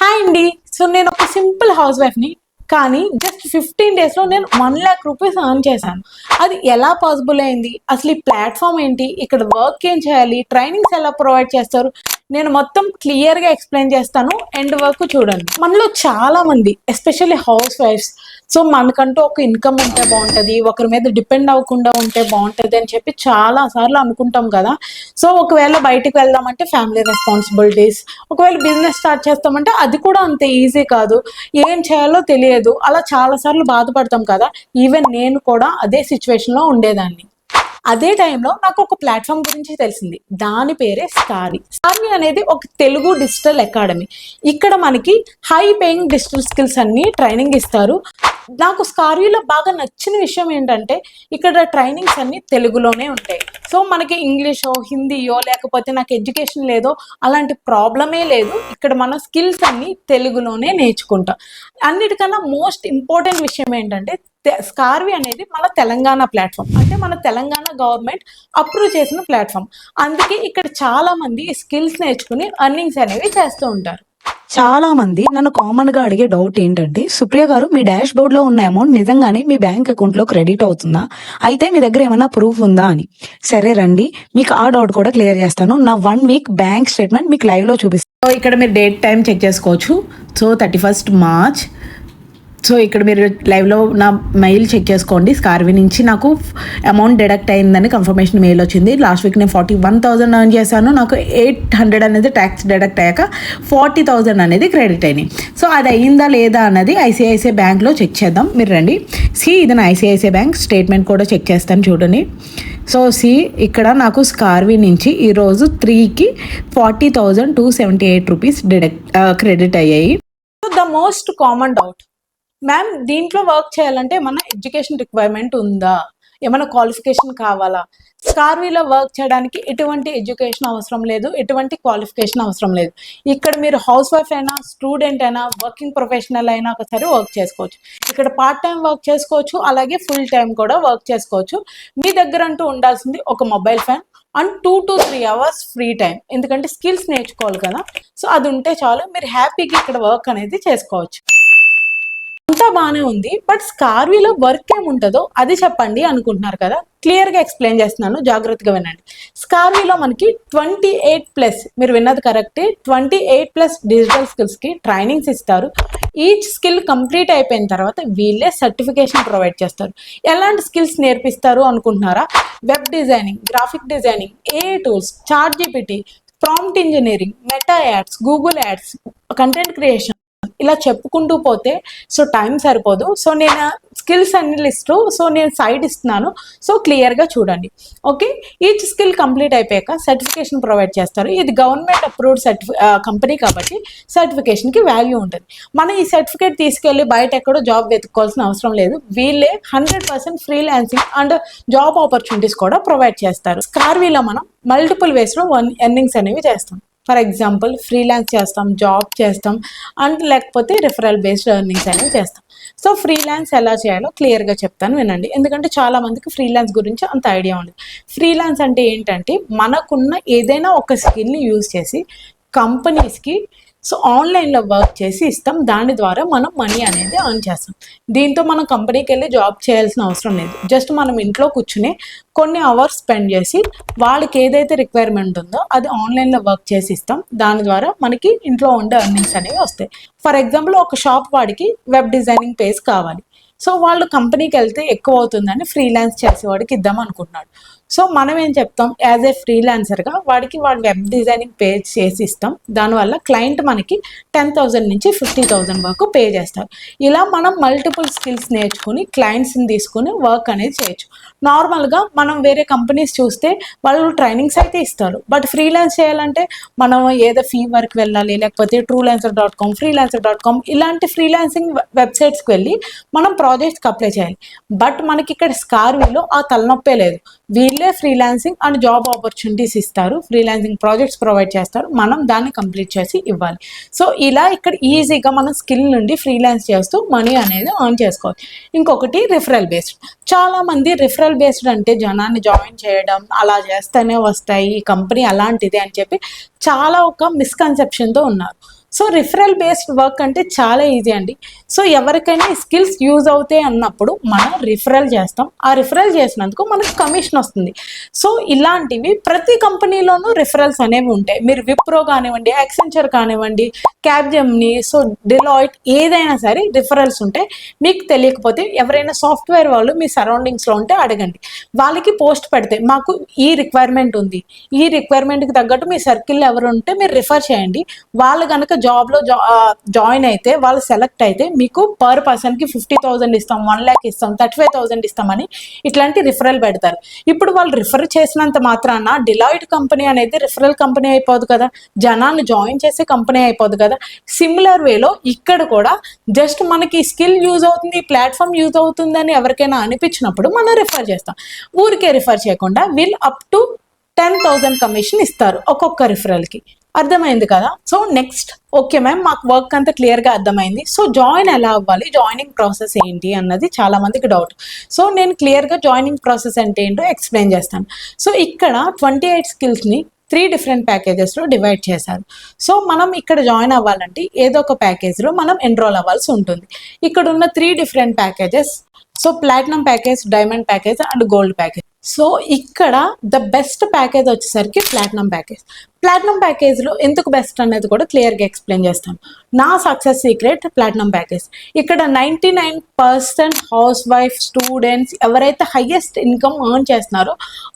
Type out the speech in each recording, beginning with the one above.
Hi అండి. So నేను ఒక సింపుల్ హౌస్ వైఫ్ని, కానీ జస్ట్ 15 డేస్లో నేను 1,00,000 రూపీస్ ఎర్న్ చేశాను. అది ఎలా పాసిబుల్ అయింది, అసలు ఈ ప్లాట్ఫామ్ ఏంటి, ఇక్కడ వర్క్ ఏం చేయాలి, ట్రైనింగ్స్ ఎలా ప్రొవైడ్ చేస్తారు, నేను మొత్తం క్లియర్గా ఎక్స్ప్లెయిన్ చేస్తాను. ఎండ్ వరకు చూడండి. మనలో చాలా మంది ఎస్పెషల్లీ హౌస్ వైఫ్స్, సో మనకంటూ ఒక ఇన్కమ్ ఉంటే బాగుంటుంది, ఒకరి మీద డిపెండ్ అవ్వకుండా ఉంటే బాగుంటుంది అని చెప్పి చాలా సార్లు అనుకుంటాం కదా. సో ఒకవేళ బయటికి వెళ్దామంటే ఫ్యామిలీ రెస్పాన్సిబిలిటీస్, ఒకవేళ బిజినెస్ స్టార్ట్ చేస్తామంటే అది కూడా అంత ఈజీ కాదు, ఏం చేయాలో తెలియదు, అలా చాలా సార్లు బాధపడతాం కదా. ఈవెన్ నేను కూడా అదే సిచ్యువేషన్లో ఉండేదాన్ని. అదే టైంలో నాకు ఒక ప్లాట్ఫామ్ గురించి తెలిసింది. దాని పేరే స్కార్వి. స్కార్వి అనేది ఒక తెలుగు డిజిటల్ అకాడమీ. ఇక్కడ మనకి హై పేయింగ్ డిజిటల్ స్కిల్స్ అన్ని ట్రైనింగ్ ఇస్తారు. నాకు స్కార్వీలో బాగా నచ్చిన విషయం ఏంటంటే ఇక్కడ ట్రైనింగ్స్ అన్ని తెలుగులోనే ఉంటాయి. సో మనకి ఇంగ్లీషో హిందీయో లేకపోతే నాకు ఎడ్యుకేషన్ లేదో అలాంటి ప్రాబ్లమే లేదు. ఇక్కడ మన స్కిల్స్ అన్ని తెలుగులోనే నేర్చుకుంటాం. అన్నిటికన్నా మోస్ట్ ఇంపార్టెంట్ విషయం ఏంటంటే స్కార్వి అనేది మన తెలంగాణ ప్లాట్ఫామ్, అంటే మన తెలంగాణ గవర్నమెంట్ అప్రూవ్ చేసిన ప్లాట్ఫామ్. అందుకే ఇక్కడ చాలా మంది స్కిల్స్ నేర్చుకుని ఎర్నింగ్స్ అనేవి చేస్తూ ఉంటారు. చాలా మంది నన్ను కామన్ గా అడిగే డౌట్ ఏంటంటే, సుప్రియ గారు మీ డాష్ బోర్డ్ లో ఉన్న అమౌంట్ నిజంగానే మీ బ్యాంక్ అకౌంట్ లో క్రెడిట్ అవుతుందా, అయితే మీ దగ్గర ఏమైనా ప్రూఫ్ ఉందా అని. సరే రండి, మీకు ఆ డౌట్ కూడా క్లియర్ చేస్తాను. నా 1 వీక్ బ్యాంక్ స్టేట్మెంట్ మీకు లైవ్ లో చూపిస్తాను. సో ఇక్కడ మీరు డేట్ టైం చెక్ చేసుకోవచ్చు. So 31st March. సో ఇక్కడ మీరు లైవ్లో నా మెయిల్ చెక్ చేసుకోండి. స్కార్వి నుంచి నాకు అమౌంట్ డిడక్ట్ అయిందని కన్ఫర్మేషన్ మెయిల్ వచ్చింది. లాస్ట్ వీక్ నేను 41,000 ఎర్న్ చేశాను. నాకు 800 అనేది ట్యాక్స్ డిడక్ట్ అయ్యాక 40,000 అనేది క్రెడిట్ అయినాయి. సో అది అయిందా లేదా అన్నది ఐసిఐసిఐ బ్యాంక్లో చెక్ చేద్దాం. మీరు రండి. ఇది నా ఐసిఐసిఐ బ్యాంక్ స్టేట్మెంట్ కూడా చెక్ చేస్తాను, చూడండి. సో ఇక్కడ నాకు స్కార్వి నుంచి ఈరోజు 3కి 40,278 రూపీస్ క్రెడిట్ అయ్యాయి. So the most common doubt, ma'am దీంట్లో వర్క్ చేయాలంటే ఏమన్నా ఎడ్యుకేషన్ రిక్వైర్మెంట్ ఉందా, ఏమైనా క్వాలిఫికేషన్ కావాలా? స్కార్వీలో వర్క్ చేయడానికి ఎటువంటి ఎడ్యుకేషన్ అవసరం లేదు, ఎటువంటి క్వాలిఫికేషన్ అవసరం లేదు. ఇక్కడ మీరు హౌస్ వైఫ్ అయినా, స్టూడెంట్ అయినా, వర్కింగ్ ప్రొఫెషనల్ అయినా ఒకసారి వర్క్ చేసుకోవచ్చు. ఇక్కడ పార్ట్ టైం వర్క్ చేసుకోవచ్చు, అలాగే ఫుల్ టైం కూడా వర్క్ చేసుకోవచ్చు. మీ దగ్గర అంటూ ఉండాల్సింది ఒక mobile phone and 2 to 3 hours free time, ఎందుకంటే స్కిల్స్ నేర్చుకోవాలి కదా. సో అది ఉంటే చాలు, మీరు హ్యాపీగా ఇక్కడ వర్క్ అనేది చేసుకోవచ్చు. అంతా బాగానే ఉంది, బట్ స్కార్వీలో వర్క్ ఏముంటుందో అది చెప్పండి అనుకుంటున్నారు కదా. క్లియర్గా ఎక్స్ప్లెయిన్ చేస్తున్నాను, జాగ్రత్తగా వినండి. స్కార్వీలో మనకి 28+, మీరు విన్నది కరెక్టే, 28+ డిజిటల్ స్కిల్స్కి ట్రైనింగ్స్ ఇస్తారు. ఈచ్ స్కిల్ కంప్లీట్ అయిపోయిన తర్వాత వీళ్ళే సర్టిఫికేషన్ ప్రొవైడ్ చేస్తారు. ఎలాంటి స్కిల్స్ నేర్పిస్తారు అనుకుంటున్నారా? Web designing, graphic designing, AI tools, ChatGPT, prompt engineering, meta ads, Google ads, content creation, ఇలా చెప్పుకుంటూ పోతే సో టైం సరిపోదు. సో నేను స్కిల్స్ అన్ని లిస్టు నేను సైడ్ ఇస్తున్నాను, సో క్లియర్గా చూడండి. ఓకే, ఈచ్ స్కిల్ కంప్లీట్ అయిపోయాక సర్టిఫికేషన్ ప్రొవైడ్ చేస్తారు. ఇది గవర్నమెంట్ అప్రూవ్డ్ కంపెనీ కాబట్టి సర్టిఫికేషన్కి వాల్యూ ఉంటుంది. మనం ఈ సర్టిఫికేట్ తీసుకెళ్ళి బయట ఎక్కడో జాబ్ వెతుక్కోవాల్సిన అవసరం లేదు. వీళ్ళే 100% ఫ్రీలాన్సింగ్ అండ్ జాబ్ ఆపర్చునిటీస్ కూడా ప్రొవైడ్ చేస్తారు. స్కార్వీలో మనం మల్టిపుల్ వేస్లో ఎర్నింగ్స్ అనేవి చేస్తాం. ఫర్ ఎగ్జాంపుల్ ఫ్రీలాన్స్ చేస్తాం, జాబ్ చేస్తాం, అండ్ లేకపోతే రిఫరల్ బేస్డ్ ఎర్నింగ్స్ అనేవి చేస్తాం. సో ఫ్రీలాన్స్ ఎలా చేయాలో క్లియర్గా చెప్తాను, వినండి. ఎందుకంటే చాలా మందికి ఫ్రీలాన్స్ గురించి అంత ఐడియా ఉండదు. ఫ్రీలాన్స్ అంటే ఏంటంటే మనకున్న ఏదైనా ఒక స్కిల్ని యూజ్ చేసి కంపెనీస్కి ఆన్లైన్లో వర్క్ చేసి ఇస్తాం. దాని ద్వారా మనం మనీ అనేది ఎర్న్ చేస్తాం. దీంతో మనం కంపెనీకి వెళ్ళి జాబ్ చేయాల్సిన అవసరం లేదు. జస్ట్ మనం ఇంట్లో కూర్చుని కొన్ని అవర్స్ స్పెండ్ చేసి వాళ్ళకి ఏదైతే రిక్వైర్మెంట్ ఉందో అది ఆన్లైన్లో వర్క్ చేసి ఇస్తాం. దాని ద్వారా మనకి ఇంట్లో ఉండే ఎర్నింగ్స్ అనేవి వస్తాయి. ఫర్ ఎగ్జాంపుల్ ఒక షాప్ వాడికి వెబ్ డిజైనింగ్ పేజ్ కావాలి. సో వాళ్ళు కంపెనీకి వెళ్తే ఎక్కువ అవుతుందని ఫ్రీలాన్స్ చేసేవాడికి ఇద్దాం అనుకుంటున్నాడు. సో మనం ఏం చెప్తాం, యాజ్ ఏ ఫ్రీలాన్సర్గా వాడి వెబ్ డిజైనింగ్ పేజ్ చేసి ఇస్తాం. దానివల్ల క్లయింట్ మనకి 10,000 నుంచి 50,000 వరకు పే చేస్తారు. ఇలా మనం మల్టిపుల్ స్కిల్స్ నేర్చుకుని క్లయింట్స్ని తీసుకుని వర్క్ అనేది చేయొచ్చు. నార్మల్గా మనం వేరే కంపెనీస్ చూస్తే వాళ్ళు ట్రైనింగ్స్ అయితే ఇస్తారు, బట్ ఫ్రీలాన్స్ చేయాలంటే మనం ఏదో ఫీవర్కి వెళ్ళాలి, లేకపోతే truelancer.com, freelancer.com ఇలాంటి ఫ్రీలాన్సింగ్ వెబ్సైట్స్కి వెళ్ళి మనం ప్రాజెక్ట్స్కి అప్లై చేయాలి. బట్ మనకి ఇక్కడ స్కార్వీలో ఆ తలనొప్పే లేదు. వీళ్ళే ఫ్రీలాన్సింగ్ అండ్ జాబ్ ఆపర్చునిటీస్ ఇస్తారు, ఫ్రీలాన్సింగ్ ప్రాజెక్ట్స్ ప్రొవైడ్ చేస్తారు, మనం దాన్ని కంప్లీట్ చేసి ఇవ్వాలి. సో ఇలా ఇక్కడ ఈజీగా మనం స్కిల్ నుండి ఫ్రీలాన్స్ చేస్తూ మనీ అనేది ఎర్న్ చేసుకోవచ్చు. ఇంకొకటి రిఫరల్ బేస్డ్. చాలామంది రిఫరల్ బేస్డ్ అంటే జనాన్ని జాయిన్ చేయడం, అలా చేస్తేనే వస్తాయి, ఈ కంపెనీ అలాంటిది అని చెప్పి చాలా ఒక మిస్కన్సెప్షన్తో ఉన్నారు. సో రిఫరల్ బేస్డ్ వర్క్ అంటే చాలా ఈజీ అండి. సో ఎవరికైనా స్కిల్స్ యూజ్ అవుతాయి అన్నప్పుడు మనం రిఫరల్ చేస్తాం. ఆ రిఫరల్ చేసినందుకు మనకు కమిషన్ వస్తుంది. సో ఇలాంటివి ప్రతి కంపెనీలోనూ రిఫరల్స్ అనేవి ఉంటాయి. మీరు విప్రో కానివ్వండి, యాక్సెంచర్ కానివ్వండి, క్యాప్జెమిని, సో డిలాయిట్, ఏదైనా సరే రిఫరల్స్ ఉంటాయి. మీకు తెలియకపోతే ఎవరైనా సాఫ్ట్వేర్ వాళ్ళు మీ సరౌండింగ్స్లో ఉంటే అడగండి. వాళ్ళకి పోస్ట్ పెడితే మాకు ఈ రిక్వైర్మెంట్ ఉంది, ఈ రిక్వైర్మెంట్కి తగ్గట్టు మీ సర్కిల్లో ఎవరు ఉంటే మీరు రిఫర్ చేయండి. వాళ్ళు కనుక జాబ్లో జాయిన్ అయితే, వాళ్ళు సెలెక్ట్ అయితే మీకు పర్ పర్సన్కి 50,000 ఇస్తాం, 1 lakh ఇస్తాం, 35,000 ఇస్తామని ఇట్లాంటి రిఫరల్ పెడతారు. ఇప్పుడు వాళ్ళు రిఫర్ చేసినంత మాత్రాన డిలాయిట్ కంపెనీ అనేది రిఫరల్ కంపెనీ అయిపోదు కదా, జనాన్ని జాయిన్ చేసే కంపెనీ అయిపోదు కదా. సిమిలర్ వేలో ఇక్కడ కూడా జస్ట్ మనకి స్కిల్ యూజ్ అవుతుంది, ప్లాట్ఫామ్ యూజ్ అవుతుందని ఎవరికైనా అనిపించినప్పుడు మనం రిఫర్ చేస్తాం. ఊరికే రిఫర్ చేయకుండా వీళ్ళు అప్ టు 10,000 కమిషన్ ఇస్తారు ఒక్కొక్క రిఫరల్కి. అర్థమైంది కదా. సో నెక్స్ట్, ఓకే మ్యామ్ మాకు వర్క్ అంతా క్లియర్గా అర్థమైంది. సో జాయిన్ ఎలా అవ్వాలి, జాయినింగ్ ప్రాసెస్ ఏంటి అన్నది చాలా మందికి డౌట్. సో నేను క్లియర్గా జాయినింగ్ ప్రాసెస్ అంటే ఏంటో ఎక్స్ప్లెయిన్ చేస్తాను. సో ఇక్కడ 28 స్కిల్స్ని 3 డిఫరెంట్ ప్యాకేజెస్లో డివైడ్ చేశారు. సో మనం ఇక్కడ జాయిన్ అవ్వాలంటే ఏదో ఒక ప్యాకేజ్లో మనం ఎన్రోల్ అవ్వాల్సి ఉంటుంది. ఇక్కడ ఉన్న 3 different packages, so platinum package, diamond package and gold package. So ఇక్కడ ద బెస్ట్ ప్యాకేజ్ వచ్చేసరికి ప్లాటినం ప్యాకేజ్. ప్లాటినం ప్యాకేజ్లో ఎందుకు బెస్ట్ అనేది కూడా క్లియర్గా ఎక్స్ప్లెయిన్ చేస్తాను. నా సక్సెస్ సీక్రెట్ ప్లాటినం ప్యాకేజ్. ఇక్కడ 99% హౌస్ వైఫ్, స్టూడెంట్స్ ఎవరైతే హైయెస్ట్ ఇన్కమ్ ఎర్న్ చేస్తున్నారో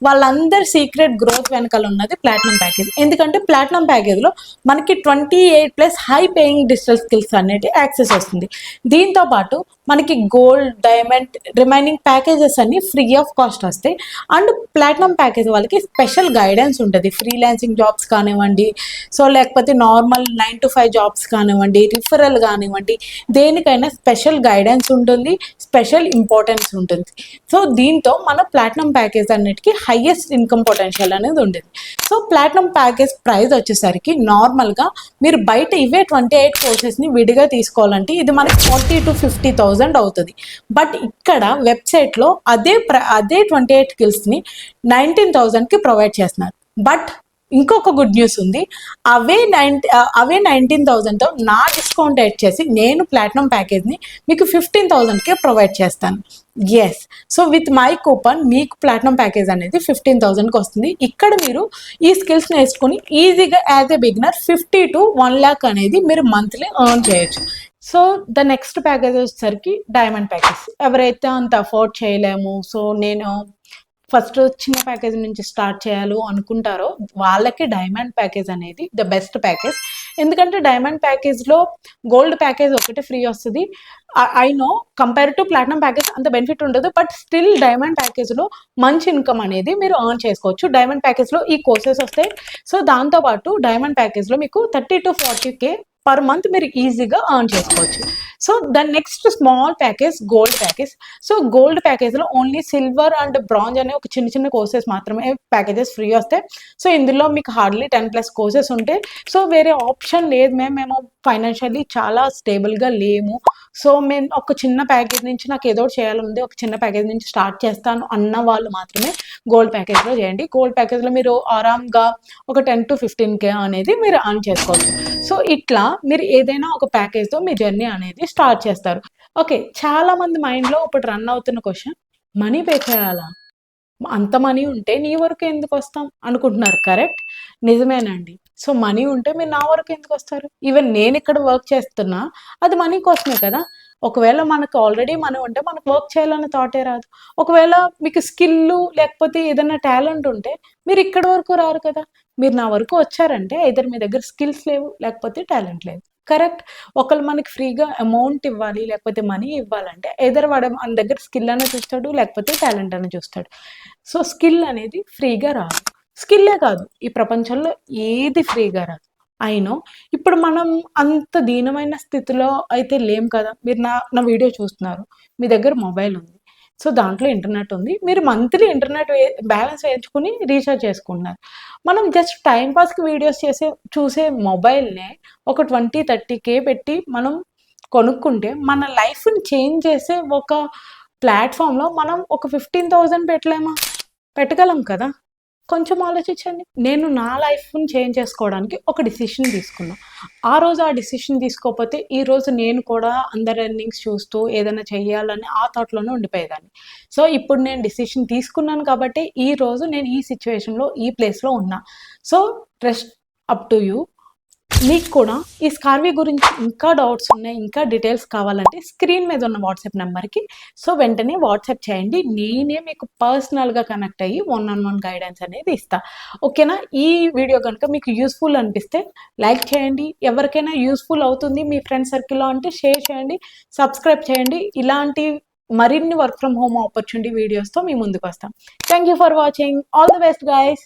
వాళ్ళందరి సీక్రెట్ గ్రోత్ వెనకాల ఉన్నది ప్లాటినం ప్యాకేజ్. ఎందుకంటే ప్లాటినం ప్యాకేజ్లో మనకి 28+ హై పేయింగ్ డిజిటల్ స్కిల్స్ అనేటి యాక్సెస్ వస్తుంది. దీంతో పాటు మనకి గోల్డ్, డైమండ్, రిమైనింగ్ ప్యాకేజెస్ అన్ని ఫ్రీ ఆఫ్ కాస్ట్ వస్తాయి. అండ్ ప్లాటినం ప్యాకేజ్ వాళ్ళకి స్పెషల్ గైడెన్స్ ఉంటుంది. ఫ్రీలాన్సింగ్ జాబ్స్ కానివ్వండి, సో లేకపోతే నార్మల్ 9 to 5 జాబ్స్ కానివ్వండి, రిఫరల్ కానివ్వండి, దేనికైనా స్పెషల్ గైడెన్స్ ఉంటుంది, స్పెషల్ ఇంపార్టెన్స్ ఉంటుంది. సో దీంతో మన ప్లాటినం ప్యాకేజ్ అన్నిటికీ హైయెస్ట్ ఇన్కమ్ పొటెన్షియల్ అనేది ఉంటుంది. సో ప్లాటినం ప్యాకేజ్ ప్రైస్ వచ్చేసరికి నార్మల్గా మీరు బయట ఇవే 28 కోర్సెస్ని విడిగా తీసుకోవాలంటే ఇది మనకి 40,000 to 50,000 అవుతుంది. బట్ ఇక్కడ వెబ్సైట్లో అదే 28 స్కిల్స్ని 19,000కి ప్రొవైడ్ చేస్తున్నారు. బట్ ఇంకొక గుడ్ న్యూస్ ఉంది. అవే 19,000తో నా డిస్కౌంట్ యాడ్ చేసి నేను ప్లాటినం ప్యాకేజ్ని మీకు 15,000కే ప్రొవైడ్ చేస్తాను. Yes, so with my coupon మీకు ప్లాటినం ప్యాకేజ్ అనేది 15,000కి వస్తుంది. ఇక్కడ మీరు ఈ స్కిల్స్ నేర్చుకుని ఈజీగా as a beginner 50 to 1 lakh అనేది మీరు మంత్లీ ఎర్న్ చేయొచ్చు. సో ద నెక్స్ట్ ప్యాకేజ్ వచ్చేసరికి డైమండ్ ప్యాకేజ్. ఎవరైతే అంత అఫోర్డ్ చేయలేము, సో నేను ఫస్ట్ చిన్న ప్యాకేజ్ నుంచి స్టార్ట్ చేయాలి అనుకుంటారో వాళ్ళకి డైమండ్ ప్యాకేజ్ అనేది ద బెస్ట్ ప్యాకేజ్. ఎందుకంటే డైమండ్ ప్యాకేజ్లో గోల్డ్ ప్యాకేజ్ ఒకటి ఫ్రీ వస్తుంది. I know compare to platinum package అంత బెనిఫిట్ ఉండదు, బట్ స్టిల్ డైమండ్ ప్యాకేజ్లో మంచి ఇన్కమ్ అనేది మీరు ఎర్న్ చేసుకోవచ్చు. డైమండ్ ప్యాకేజ్లో ఈ కోర్సెస్ వస్తాయి. సో దాంతోపాటు డైమండ్ ప్యాకేజ్లో మీకు 30 to 40K పర్ మంత్ మీరు ఈజీగా ఎర్న్ చేసుకోవచ్చు. So the next small package gold package. So gold ప్యాకేజ్లో ఓన్లీ సిల్వర్ అండ్ బ్రాంజ్ అనే ఒక చిన్న చిన్న కోర్సెస్ మాత్రమే ప్యాకేజెస్ ఫ్రీ వస్తాయి. సో ఇందులో మీకు హార్డ్లీ 10+ కోర్సెస్ ఉంటాయి. సో వేరే ఆప్షన్ లేదు మేము ఫైనాన్షియల్లీ చాలా స్టేబుల్గా లేము, సో మేము ఒక చిన్న ప్యాకేజ్ నుంచి నాకు ఏదో చేయాలని ఒక చిన్న ప్యాకేజ్ నుంచి స్టార్ట్ చేస్తాను అన్న వాళ్ళు మాత్రమే గోల్డ్ ప్యాకేజ్లో చేయండి. గోల్డ్ ప్యాకేజ్లో మీరు ఆరామ్గా ఒక 10 to 15K అనేది మీరు ఎర్న్ చేసుకోవచ్చు. సో ఇట్లా మీరు ఏదైనా ఒక ప్యాకేజ్తో మీ జర్నీ అనేది స్టార్ట్ చేస్తారు. ఓకే, చాలా మంది మైండ్లో ఇప్పుడు రన్ అవుతున్న క్వశ్చన్, మనీ పే చేయాలా, అంత మనీ ఉంటే నీ వరకు ఎందుకు వస్తాం అనుకుంటున్నారు. కరెక్ట్, నిజమేనండి. సో మనీ ఉంటే మీరు నా వరకు ఎందుకు వస్తారు? ఈవెన్ నేను ఇక్కడ వర్క్ చేస్తున్నా అది మనీ కోసమే కదా. ఒకవేళ మనకు ఆల్రెడీ మనీ ఉంటే మనకు వర్క్ చేయాలన్న థాటే రాదు. ఒకవేళ మీకు స్కిల్ లేకపోతే ఏదైనా టాలెంట్ ఉంటే మీరు ఇక్కడ వరకు రారు కదా. మీరు నా వరకు వచ్చారంటే ఐదర్ మీ దగ్గర స్కిల్స్ లేవు లేకపోతే టాలెంట్ లేదు. కరెక్ట్. ఒకళ్ళు మనకి ఫ్రీగా అమౌంట్ ఇవ్వాలి లేకపోతే మనీ ఇవ్వాలంటే ఐదర్ వాడు మన దగ్గర స్కిల్ అని చూస్తాడు లేకపోతే టాలెంట్ అని చూస్తాడు. సో స్కిల్ అనేది ఫ్రీగా రాదు. స్కిల్లే కాదు, ఈ ప్రపంచంలో ఏది ఫ్రీగా రాదు. అయినో ఇప్పుడు మనం అంత దీనమైన స్థితిలో అయితే లేం కదా. మీరు నా వీడియో చూస్తున్నారు, మీ దగ్గర మొబైల్ ఉంది, సో దాంట్లో ఇంటర్నెట్ ఉంది, మీరు మంత్లీ ఇంటర్నెట్ బ్యాలెన్స్ వేయించుకుని రీఛార్జ్ చేసుకుంటున్నారు. మనం జస్ట్ టైంపాస్కి వీడియోస్ చూసే మొబైల్నే ఒక 20-30K పెట్టి మనం కొనుక్కుంటే మన లైఫ్ని చేంజ్ చేసే ఒక ప్లాట్ఫామ్లో మనం ఒక 15,000 పెట్టలేమా? పెట్టగలం కదా. కొంచెం ఆలోచించండి. నేను నా లైఫ్‌ని చేంజ్ చేసుకోవడానికి ఒక డిసిషన్ తీసుకున్నా. ఆ రోజు ఆ డిసిషన్ తీసుకోకపోతే ఈరోజు నేను కూడా అందరి ఎర్నింగ్స్ చూస్తూ ఏదైనా చెయ్యాలని ఆ థాట్‌లోనే ఉండిపోయేదాన్ని. సో, ఇప్పుడు నేను డిసిషన్ తీసుకున్నాను కాబట్టి ఈరోజు నేను ఈ సిట్యుయేషన్‌లో, ఈ ప్లేస్‌లో ఉన్నా. So, rest up to you. మీకు కూడా ఈ స్కార్వీ గురించి ఇంకా డౌట్స్ ఉన్నాయి, ఇంకా డీటెయిల్స్ కావాలంటే స్క్రీన్ మీద ఉన్న వాట్సాప్ నెంబర్కి వెంటనే వాట్సాప్ చేయండి. నేనే మీకు పర్సనల్గా కనెక్ట్ అయ్యి 1-on-1 గైడెన్స్ అనేది ఇస్తా. ఓకేనా? ఈ వీడియో కనుక మీకు యూస్ఫుల్ అనిపిస్తే లైక్ చేయండి. ఎవరికైనా యూస్ఫుల్ అవుతుంది మీ ఫ్రెండ్ సర్కిల్లో అంటే షేర్ చేయండి, సబ్స్క్రైబ్ చేయండి. ఇలాంటి మరిన్ని వర్క్ ఫ్రమ్ హోమ్ ఆపర్చునిటీ వీడియోస్తో మీ ముందుకు వస్తాం. Thank you for watching. All the best guys.